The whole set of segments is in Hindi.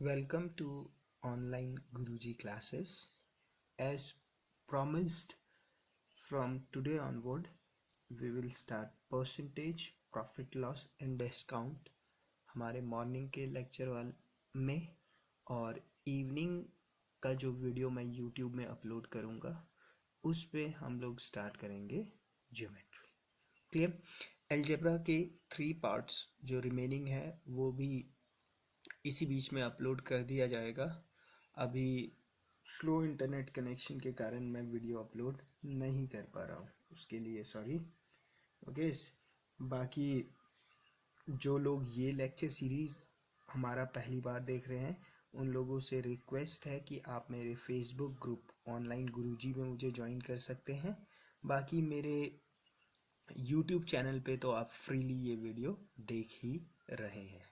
Welcome to online Guruji classes. As promised, from today onward, we will start percentage, profit loss and discount हमारे मॉर्निंग के लेक्चर वाल में और इवनिंग का जो वीडियो मैं यूट्यूब में अपलोड करूँगा उस पे हम लोग स्टार्ट करेंगे ज्योमेट्री। क्लियर? अलजेब्रा के 3 पार्ट्स जो रिमेनिंग है वो भी इसी बीच में अपलोड कर दिया जाएगा। अभी स्लो इंटरनेट कनेक्शन के कारण मैं वीडियो अपलोड नहीं कर पा रहा हूँ, उसके लिए सॉरी। ओके, बाकी जो लोग ये लेक्चर सीरीज़ हमारा पहली बार देख रहे हैं उन लोगों से रिक्वेस्ट है कि आप मेरे फेसबुक ग्रुप ऑनलाइन गुरुजी में मुझे ज्वाइन कर सकते हैं। बाकी मेरे यूट्यूब चैनल पे तो आप फ्रीली ये वीडियो देख ही रहे हैं।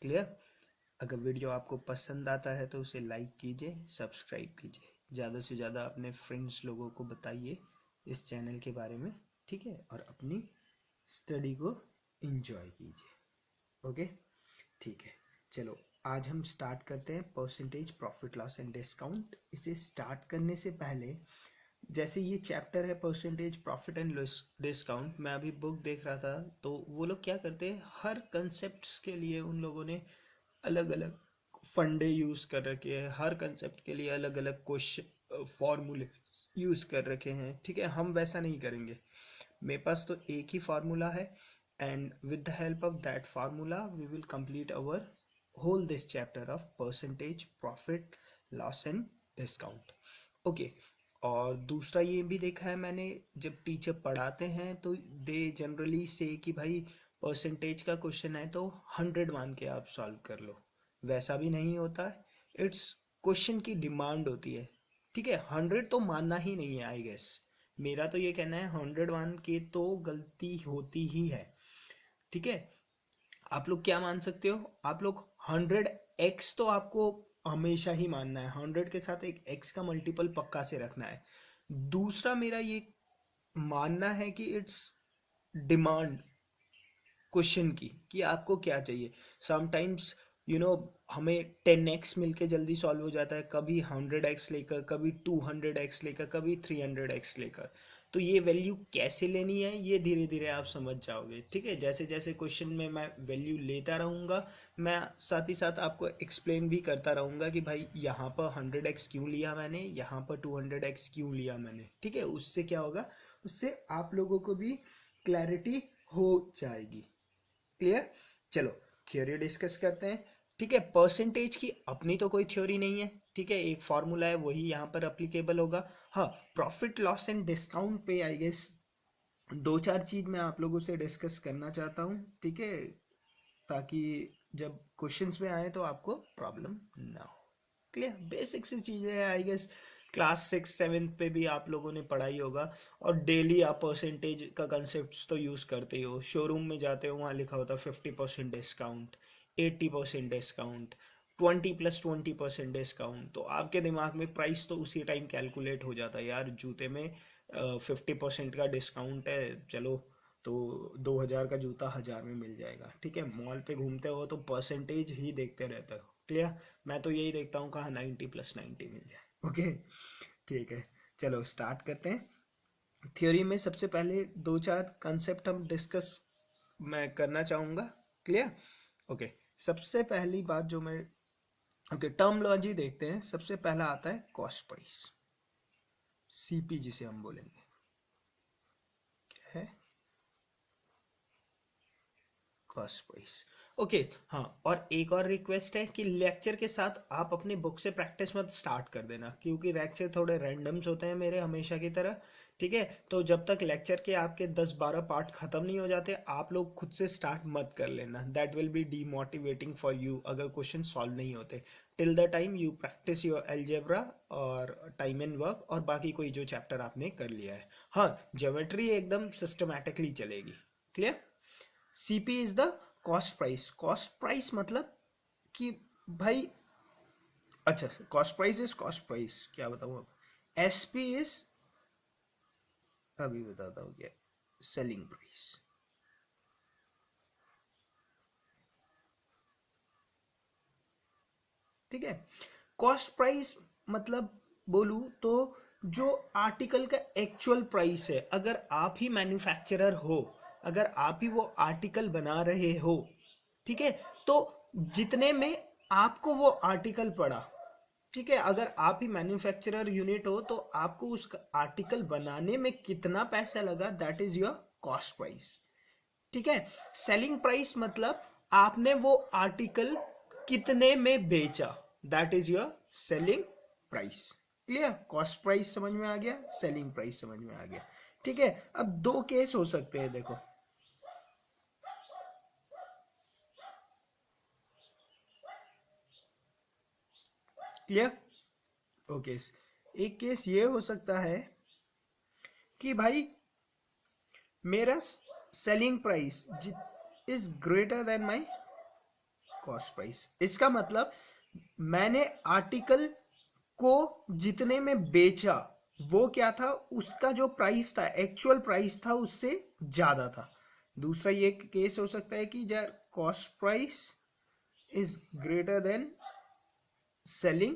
क्लियर? अगर वीडियो आपको पसंद आता है तो उसे लाइक कीजिए, सब्सक्राइब कीजिए, ज़्यादा से ज़्यादा अपने फ्रेंड्स लोगों को बताइए इस चैनल के बारे में, ठीक है? और अपनी स्टडी को एंजॉय कीजिए। ओके, ठीक है। चलो आज हम स्टार्ट करते हैं percentage, profit loss and discount. इसे स्टार्ट करने से पहले, जैसे ये चैप्टर है परसेंटेज, प्रॉफिट एंड डिस्काउंट, मैं अभी बुक देख रहा था तो वो लोग क्या करते हैं, हर कंसेप्ट के लिए उन लोगों ने अलग अलग फंडे यूज कर रखे हैं, हर कंसेप्ट के लिए अलग अलग क्वेश्चन फॉर्मूले यूज कर रखे हैं। ठीक है, हम वैसा नहीं करेंगे। मेरे पास तो एक ही फार्मूला है and with the help of that formula we will complete our whole this chapter of percentage, profit, loss and discount. Okay, और दूसरा ये भी देखा है मैंने, जब टीचर पढ़ाते हैं तो दे जनरली से कि भाई परसेंटेज का क्वेश्चन है तो 100 मान के आप सॉल्व कर लो। वैसा भी नहीं होता है, इट्स क्वेश्चन की डिमांड होती है। ठीक है, 100 तो मानना ही नहीं है आई गेस। मेरा तो ये कहना है 100 मान के तो गलती होती ही है। ठीक है, आप लोग क्या मान सकते हो, आप लोग 100x तो आपको हमेशा ही मानना है, 100 के साथ एक x का मल्टीपल पक्का से रखना है। दूसरा मेरा ये मानना है कि इट्स डिमांड क्वेश्चन की कि आपको क्या चाहिए। समटाइम्स हमें 10x मिलके जल्दी सॉल्व हो जाता है, कभी 100x लेकर, कभी 200x लेकर, कभी 300x लेकर। तो ये वैल्यू कैसे लेनी है ये धीरे धीरे आप समझ जाओगे। ठीक है, जैसे जैसे क्वेश्चन में मैं वैल्यू लेता रहूँगा, मैं साथ ही साथ आपको एक्सप्लेन भी करता रहूँगा कि भाई यहाँ पर 100x क्यों लिया मैंने, यहाँ पर 200x क्यों लिया मैंने। ठीक है, उससे क्या होगा, उससे आप लोगों को भी क्लैरिटी हो जाएगी। क्लियर? चलो थ्योरी डिस्कस करते हैं। ठीक है, परसेंटेज की अपनी तो कोई थ्योरी नहीं है। ठीक है, एक फॉर्मूला है वही यहाँ पर अप्लीकेबल होगा। हाँ, प्रॉफिट लॉस एंड डिस्काउंट पे आई गेस दो चार चीज मैं आप लोगों से डिस्कस करना चाहता हूँ। ठीक है, ताकि जब क्वेश्चंस में आए तो आपको प्रॉब्लम ना हो। क्लियर? बेसिक सी चीजें हैं आई गेस, क्लास 6 7 पे भी आप लोगों ने पढ़ाई होगा। और डेली आप परसेंटेज का कंसेप्ट तो यूज करते ही हो, शोरूम में जाते हो वहाँ लिखा होता है 50% डिस्काउंट, 80% डिस्काउंट, 20+20% डिस्काउंट। तो आपके दिमाग में प्राइस तो उसी टाइम कैलकुलेट हो जाता है, यार जूते में 50% का डिस्काउंट है, चलो तो 2,000 का जूता 1,000 में मिल जाएगा। ठीक है, मॉल पे घूमते हो तो परसेंटेज ही देखते रहते हो। क्लियर? मैं तो यही देखता हूँ कहाँ 90+90 मिल जाए। ओके, ठीक है, चलो स्टार्ट करते हैं। थ्योरी में सबसे पहले दो चार कंसेप्ट हम डिस्कस मैं करना चाहूँगा। क्लियर? ओके, सबसे पहली बात जो मैं, ओके, टर्मोलॉजी देखते हैं। सबसे पहला आता है कॉस्ट प्राइस, सीपी जिसे हम बोलेंगे। क्या है? Cost price. ओके, हाँ, और एक और रिक्वेस्ट है कि लेक्चर के साथ आप अपनी बुक से प्रैक्टिस मत स्टार्ट कर देना, क्योंकि लेक्चर थोड़े रैंडम्स होते हैं मेरे हमेशा की तरह। ठीक है, तो जब तक लेक्चर के आपके 10-12 पार्ट खत्म नहीं हो जाते आप लोग खुद से स्टार्ट मत कर लेना। That will be demotivating for you अगर क्वेश्चन सॉल्व नहीं होते। Till the time you practice your algebra और टाइम एंड वर्क और बाकी कोई जो चैप्टर आपने कर लिया है। हाँ, ज्योमेट्री एकदम सिस्टमैटिकली चलेगी। Clear? CP is the cost price. Cost price मतलब कि भाई, अच्छा, cost price is cost price, क्या बताऊँ अब। एसपी इज, अभी बताता हूँ क्या, सेलिंग प्राइस। ठीक है। कॉस्ट प्राइस मतलब बोलूं तो जो आर्टिकल का एक्चुअल प्राइस है, अगर आप ही मैन्युफैक्चरर हो, अगर आप ही वो आर्टिकल बना रहे हो, ठीक है, तो जितने में आपको वो आर्टिकल पड़ा, ठीक है, अगर आप ही मैन्युफैक्चरर यूनिट हो तो आपको उस आर्टिकल बनाने में कितना पैसा लगा, that is your cost price. ठीक है। सेलिंग प्राइस मतलब आपने वो आर्टिकल कितने में बेचा, that is your selling price. Clear. Cost price समझ में आ गया, सेलिंग प्राइस समझ में आ गया। ठीक है। अब दो केस हो सकते हैं, देखो। क्लियर। ओके। एक केस ये हो सकता है कि भाई मेरा selling price is greater than my cost price. इसका मतलब मैंने आर्टिकल को जितने में बेचा वो क्या था, उसका जो प्राइस था, एक्चुअल प्राइस था, उससे ज्यादा था। दूसरा ये केस हो सकता है कि जब cost price is greater than selling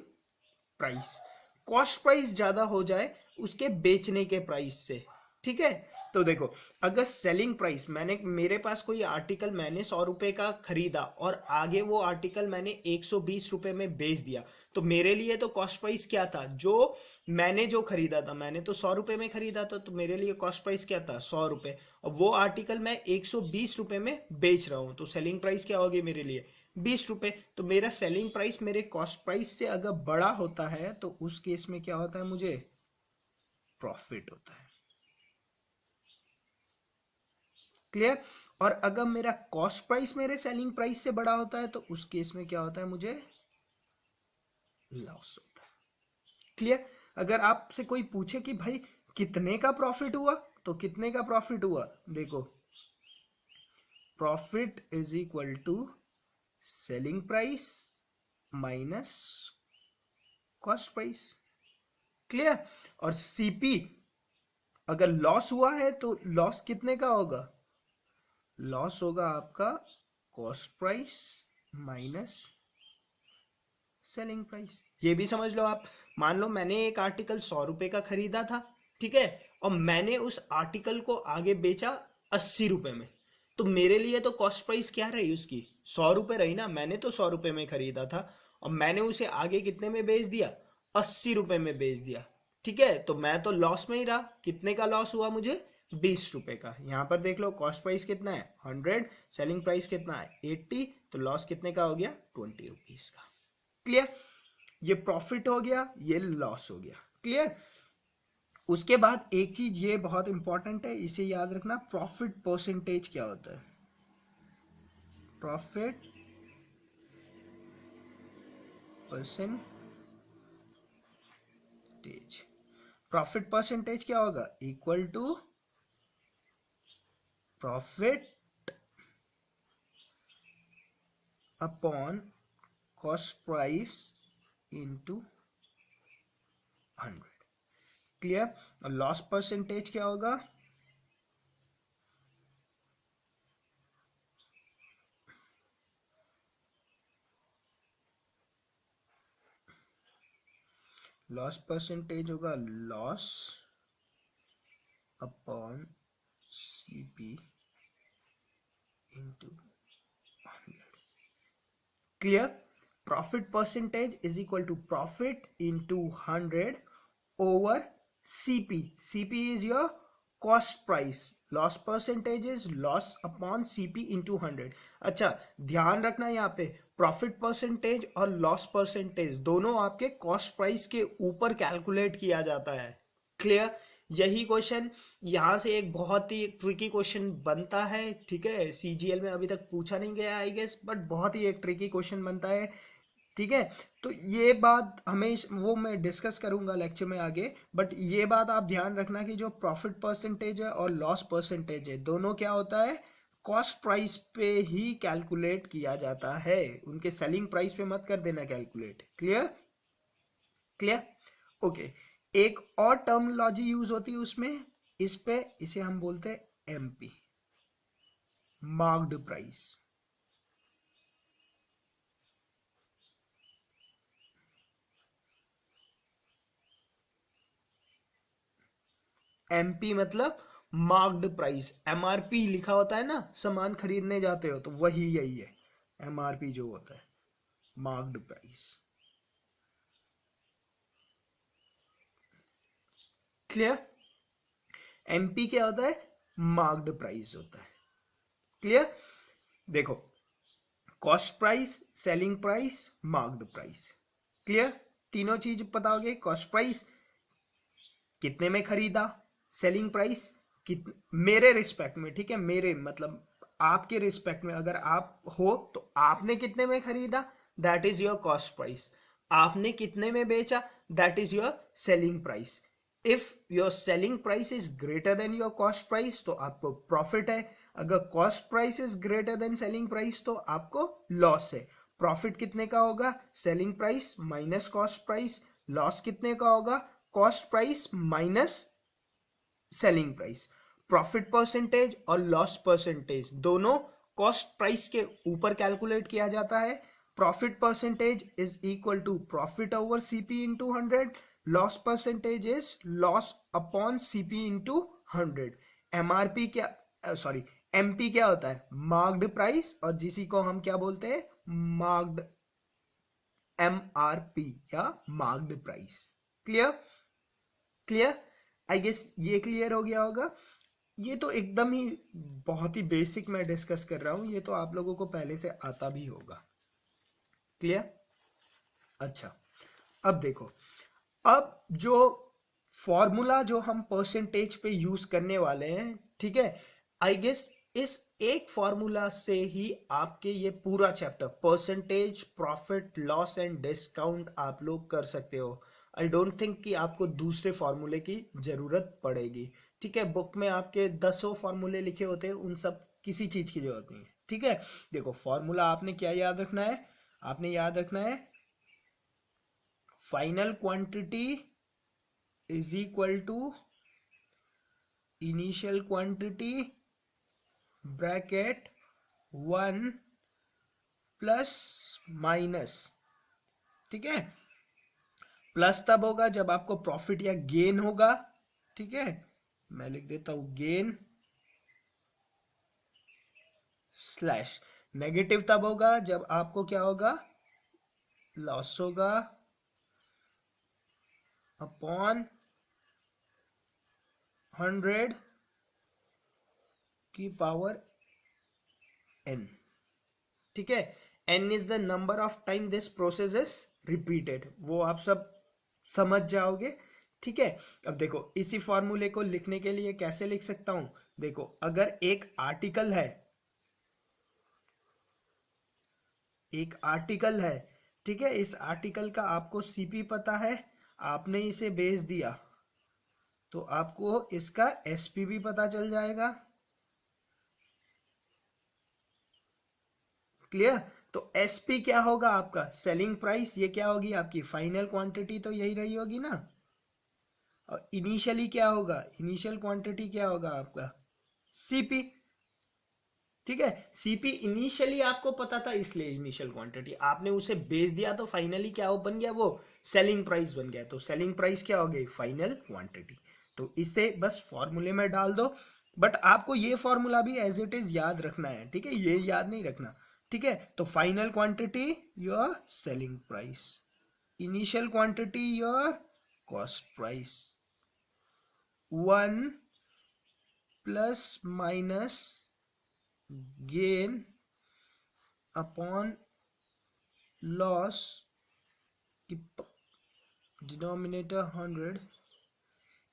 price, cost price ज्यादा हो जाए उसके बेचने के प्राइस से। ठीक है। तो देखो, अगर सेलिंग प्राइस, मैंने मेरे पास कोई आर्टिकल मैंने 100 रुपए का खरीदा और आगे वो आर्टिकल मैंने 120 रुपए में बेच दिया, तो मेरे लिए तो कॉस्ट प्राइस क्या था, जो मैंने जो खरीदा था, मैंने तो 100 रुपए में खरीदा था, तो मेरे लिए कॉस्ट प्राइस क्या था, 100 रुपए। और वो आर्टिकल मैं 120 रुपए में बेच रहा हूँ, तो सेलिंग प्राइस क्या होगी मेरे लिए, 20 रुपए। तो मेरा सेलिंग प्राइस मेरे कॉस्ट प्राइस से अगर बड़ा होता है तो उस केस में क्या होता है, मुझे प्रॉफिट होता है। क्लियर। और अगर मेरा कॉस्ट प्राइस मेरे सेलिंग प्राइस से बड़ा होता है तो उस केस में क्या होता है, मुझे लॉस होता है। क्लियर। अगर आपसे कोई पूछे कि भाई कितने का प्रॉफिट हुआ, तो कितने का प्रॉफिट हुआ, देखो, profit is equal to selling price minus cost price. Clear. और सीपी, अगर लॉस हुआ है तो लॉस कितने का होगा, लॉस होगा आपका cost price minus selling price. ये भी समझ लो आप, मान लो मैंने एक आर्टिकल 100 रुपए का खरीदा था, ठीक है, और मैंने उस आर्टिकल को आगे बेचा 80 रुपए में, तो मेरे लिए तो कॉस्ट प्राइस क्या रही उसकी, 100 रुपए रही ना। मैंने तो 100 रुपए में खरीदा था और मैंने उसे आगे कितने में बेच दिया, 80 रुपए में बेच दिया। ठीक है, तो मैं तो लॉस में ही रहा। कितने का लॉस हुआ मुझे, 20 रुपए का। यहां पर देख लो, कॉस्ट प्राइस कितना है, 100, सेलिंग प्राइस कितना है, 80, तो लॉस कितने का हो गया, 20 रुपीज का। क्लियर। ये प्रॉफिट हो गया, ये लॉस हो गया। क्लियर। उसके बाद एक चीज ये बहुत इंपॉर्टेंट है, इसे याद रखना, प्रॉफिट परसेंटेज क्या होता है, प्रॉफिट परसेंटेज। प्रॉफिट परसेंटेज क्या होगा, equal to profit upon cost price into 100। Clear. और लॉस परसेंटेज क्या होगा, लॉस परसेंटेज होगा loss upon CP into 100। Clear. Profit percentage is equal to profit into 100 over CP. CP is your cost price, loss percentage is loss upon CP into 100। अच्छा, ध्यान रखना यहाँ पे, प्रॉफिट परसेंटेज और लॉस परसेंटेज दोनों आपके कॉस्ट प्राइस के ऊपर कैलकुलेट किया जाता है। क्लियर। यही क्वेश्चन यहाँ से एक बहुत ही ट्रिकी क्वेश्चन बनता है। ठीक है, सीजीएल में अभी तक पूछा नहीं गया आई गेस, बट बहुत ही एक ट्रिकी क्वेश्चन बनता है। ठीक है, तो ये बात हमें वो मैं डिस्कस करूंगा लेक्चर में आगे, बट ये बात आप ध्यान रखना कि जो प्रॉफिट परसेंटेज है और लॉस परसेंटेज है, दोनों क्या होता है, कॉस्ट प्राइस पे ही कैलकुलेट किया जाता है, उनके सेलिंग प्राइस पे मत कर देना कैलकुलेट। क्लियर। क्लियर। ओके। एक और टर्मिनोलॉजी यूज होती है उसमें, इस पे इसे हम बोलते हैं एमपी, मार्क्ड प्राइस। एमपी मतलब मार्क्ड प्राइस। एमआरपी लिखा होता है ना, सामान खरीदने जाते हो तो वही यही है। एमआरपी जो होता है मार्क्ड प्राइस। क्लियर? एमपी क्या होता है? मार्क्ड प्राइस होता है। क्लियर? देखो, cost price, selling price, marked price. Clear? तीनों चीज पता हो गई। कॉस्ट प्राइस कितने में खरीदा, सेलिंग प्राइस मेरे रिस्पेक्ट में, ठीक है, मेरे मतलब आपके रिस्पेक्ट में अगर आप हो तो आपने कितने में खरीदा, that is your cost price. आपने कितने में बेचा, that is your selling price. If your selling price is greater than your cost price तो आपको प्रॉफिट है। अगर cost price is greater than selling price तो आपको लॉस है। प्रॉफिट कितने का होगा? Selling price minus cost price. Loss कितने का होगा? Cost price minus selling price. Profit percentage और लॉस परसेंटेज दोनों कॉस्ट प्राइस के ऊपर कैलकुलेट किया जाता है। Profit percentage is equal to profit over CP into 100। Loss percentage is loss upon CP into 100। MRP क्या, सॉरी, एमपी क्या होता है? मार्क्ड प्राइस, और जिसी को हम क्या बोलते हैं? मार्क्ड, एमआरपी या marked price. Clear? Clear? I guess ये क्लियर हो गया होगा। ये तो एकदम ही बहुत ही बेसिक मैं डिस्कस कर रहा हूं, ये तो आप लोगों को पहले से आता भी होगा। क्लियर? अच्छा, अब देखो, अब जो फॉर्मूला जो हम परसेंटेज पे यूज करने वाले हैं, ठीक है, आई गेस इस एक फॉर्मूला से ही आपके ये पूरा chapter percentage, profit, loss and discount आप लोग कर सकते हो। आई डोंट थिंक कि आपको दूसरे फॉर्मूले की जरूरत पड़ेगी। ठीक है, बुक में आपके 10 फॉर्मूले लिखे होते हैं, उन सब किसी चीज की जरूरत नहीं है। ठीक है, देखो फॉर्मूला आपने क्या याद रखना है? आपने याद रखना है final quantity is equal to initial quantity bracket 1 plus minus. ठीक है, प्लस तब होगा जब आपको प्रॉफिट या गेन होगा। ठीक है, मैं लिख देता हूं गेन, स्लैश। नेगेटिव तब होगा जब आपको क्या होगा? लॉस होगा अपॉन 100 की पावर n। ठीक है, n is the number of time this process is repeated, वो आप सब समझ जाओगे। ठीक है, अब देखो इसी फॉर्मूले को लिखने के लिए कैसे लिख सकता हूं? देखो, अगर एक आर्टिकल है, एक आर्टिकल है, ठीक है, इस आर्टिकल का आपको सीपी पता है, आपने इसे बेच दिया तो आपको इसका एसपी भी पता चल जाएगा। क्लियर? तो एसपी क्या होगा? आपका सेलिंग प्राइस। ये क्या होगी? आपकी फाइनल क्वांटिटी तो यही रही होगी ना। और इनिशियली क्या होगा? इनिशियल क्वांटिटी क्या होगा आपका? सीपी। ठीक है, सीपी इनिशियली आपको पता था इसलिए इनिशियल क्वांटिटी, आपने उसे बेच दिया तो फाइनली क्या वो बन गया? वो सेलिंग प्राइस बन गया। तो सेलिंग प्राइस क्या हो गई? Final quantity. तो इसे बस फॉर्मूले में डाल दो। बट आपको ये फॉर्मूला भी एज इट इज याद रखना है। ठीक है, ये याद नहीं रखना। ठीक है, तो final quantity your selling price, initial quantity your cost price, 1 plus minus gain upon loss की डिनोमिनेटर 100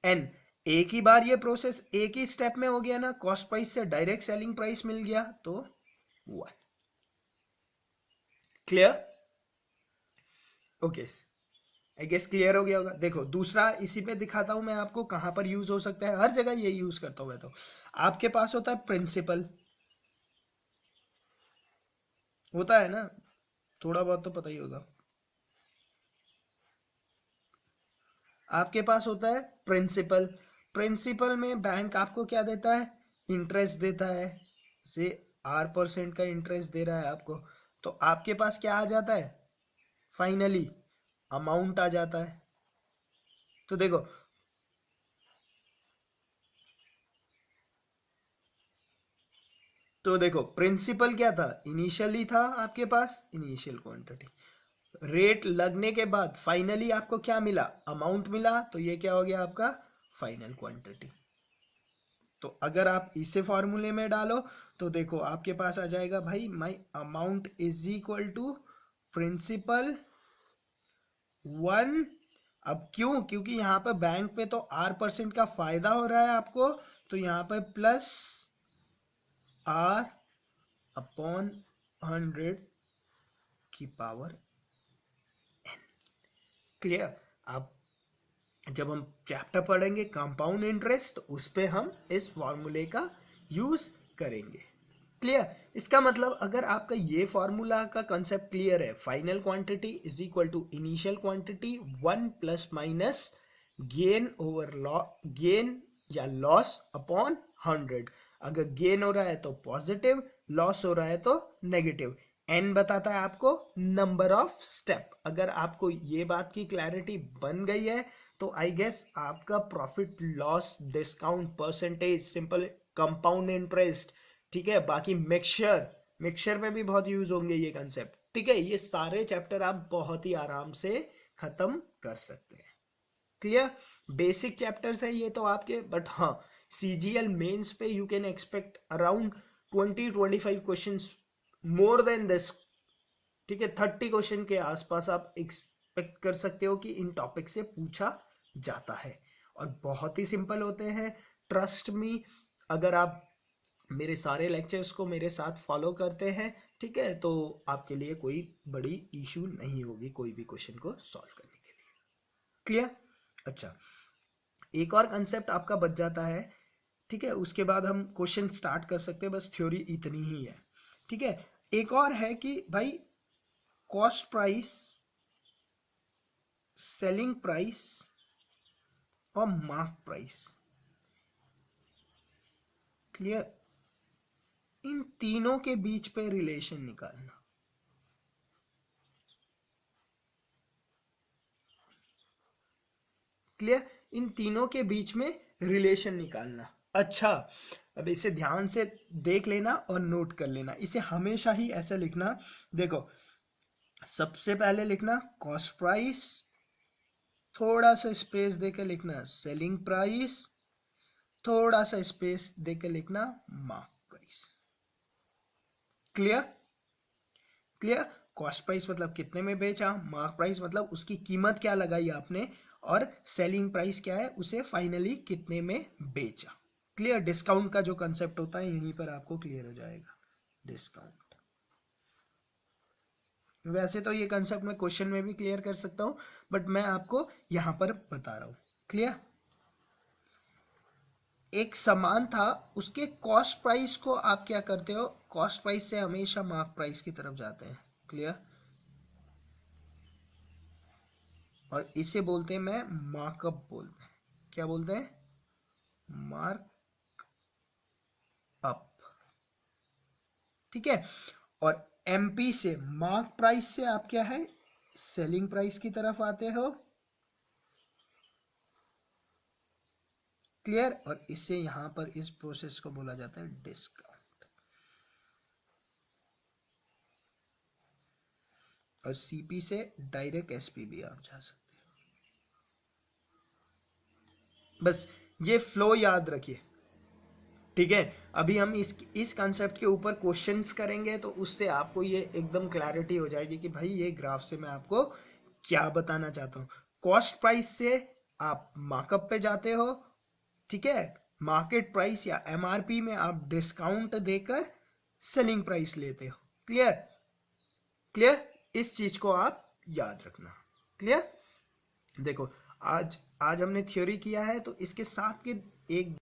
एन। एक ही बार ये प्रोसेस एक ही स्टेप में हो गया ना, कॉस्ट प्राइस से डायरेक्ट सेलिंग प्राइस मिल गया तो 1। Clear? Okay, I guess clear हो गया होगा। देखो दूसरा इसी पे दिखाता हूं मैं आपको कहां पर यूज हो सकता है। हर जगह ये यूज करता हूं मैं। तो आपके पास होता है प्रिंसिपल, होता है ना, थोड़ा बहुत तो पता ही होगा। आपके पास होता है प्रिंसिपल। प्रिंसिपल में बैंक आपको क्या देता है? इंटरेस्ट देता है, से R% का इंटरेस्ट दे रहा है आपको। तो आपके पास क्या आ जाता है? फाइनली अमाउंट आ जाता है। तो देखो तो देखो प्रिंसिपल क्या था, इनिशियली था आपके पास इनिशियल क्वांटिटी, रेट लगने के बाद फाइनली आपको क्या मिला, अमाउंट मिला, तो ये क्या हो गया आपका फाइनल क्वांटिटी। तो अगर आप इसे फॉर्मूले में डालो तो देखो आपके पास आ जाएगा भाई my amount is equal to principal 1। अब क्यों, क्योंकि यहाँ पे बैंक पे तो R% का फायदा हो रहा है आपको, तो यहाँ पे प्लस R अपॉन 100 की पावर n। क्लियर। अब जब हम चैप्टर पढ़ेंगे कंपाउंड इंटरेस्ट तो उस पे हम इस फॉर्मूले का यूज करेंगे। क्लियर। इसका मतलब अगर आपका ये फॉर्मूला का कंसेप्ट क्लियर है, final quantity is equal to initial quantity 1 plus minus gain over gain या लॉस अपॉन 100। अगर गेन हो रहा है तो पॉजिटिव, लॉस हो रहा है तो नेगेटिव। एन बताता है आपको नंबर ऑफ स्टेप। अगर आपको ये बात की क्लैरिटी बन गई है तो आई गेस आपका profit loss discount percentage simple compound interest, ठीक है, बाकी मिक्सचर में भी बहुत यूज होंगे ये कंसेप्ट, ठीक है, ये सारे चैप्टर आप बहुत ही आराम से खत्म कर सकते हैं। क्लियर। बेसिक चैप्टर्स है ये तो आपके, बट हाँ CGL मेंस पे you can expect around 20-25 questions more than this, ठीक है, 30 क्वेश्चन के आसपास आप एक्सपेक्ट कर सकते हो कि इन टॉपिक से पूछा जाता है, और बहुत ही सिंपल होते हैं, ट्रस्ट मी। अगर आप मेरे सारे लेक्चर्स को मेरे साथ फॉलो करते हैं, ठीक है, तो आपके लिए कोई बड़ी इशू नहीं होगी कोई भी क्वेश्चन को सॉल्व करने के लिए। क्लियर। अच्छा, एक और कंसेप्ट आपका बच जाता है, ठीक है, उसके बाद हम क्वेश्चन स्टार्ट कर सकते हैं, बस थ्योरी इतनी ही है, ठीक है। एक और है कि भाई कॉस्ट प्राइस, सेलिंग प्राइस और मार्क प्राइस। क्लियर। इन तीनों के बीच पे रिलेशन निकालना। क्लियर। इन तीनों के बीच में रिलेशन निकालना। अच्छा, अब इसे ध्यान से देख लेना और नोट कर लेना, इसे हमेशा ही ऐसे लिखना। देखो सबसे पहले लिखना कॉस्ट प्राइस, थोड़ा सा स्पेस देकर लिखना सेलिंग प्राइस, थोड़ा सा स्पेस देकर लिखना mark price. Clear. Clear. Cost price मतलब कितने में बेचा, मार्क प्राइस मतलब उसकी कीमत क्या लगाई आपने, और सेलिंग प्राइस क्या है, उसे फाइनली कितने में बेचा। क्लियर। डिस्काउंट का जो कंसेप्ट होता है यहीं पर आपको क्लियर हो जाएगा, डिस्काउंट। वैसे तो ये कंसेप्ट मैं क्वेश्चन में भी क्लियर कर सकता हूं, बट मैं आपको यहां पर बता रहा हूं। क्लियर। एक सामान था, उसके कॉस्ट प्राइस को आप क्या करते हो, कॉस्ट प्राइस से हमेशा मार्क प्राइस की तरफ जाते हैं। क्लियर। और इसे बोलते हैं मैं मार्कअप बोलते हैं, क्या बोलते हैं, मार्क अप। ठीक है। और एमपी से मार्क प्राइस से आप क्या है, सेलिंग प्राइस की तरफ आते हो। क्लियर। और इसे यहां पर इस प्रोसेस को बोला जाता है डिस्काउंट। और सीपी से डायरेक्ट एसपी भी आप जा सकते हो। बस ये फ्लो याद रखिए, ठीक है। अभी हम इस कंसेप्ट के ऊपर क्वेश्चंस करेंगे तो उससे आपको ये एकदम क्लैरिटी हो जाएगी कि भाई ये ग्राफ से मैं आपको क्या बताना चाहता हूँ। कॉस्ट प्राइस से आप मार्कअप पे जाते हो, ठीक है, मार्केट प्राइस या एमआरपी में आप डिस्काउंट देकर सेलिंग प्राइस लेते हो। क्लियर। क्लियर। इस चीज को आप याद रखना। क्लियर। देखो आज आज हमने थ्योरी किया है, तो इसके साथ के एक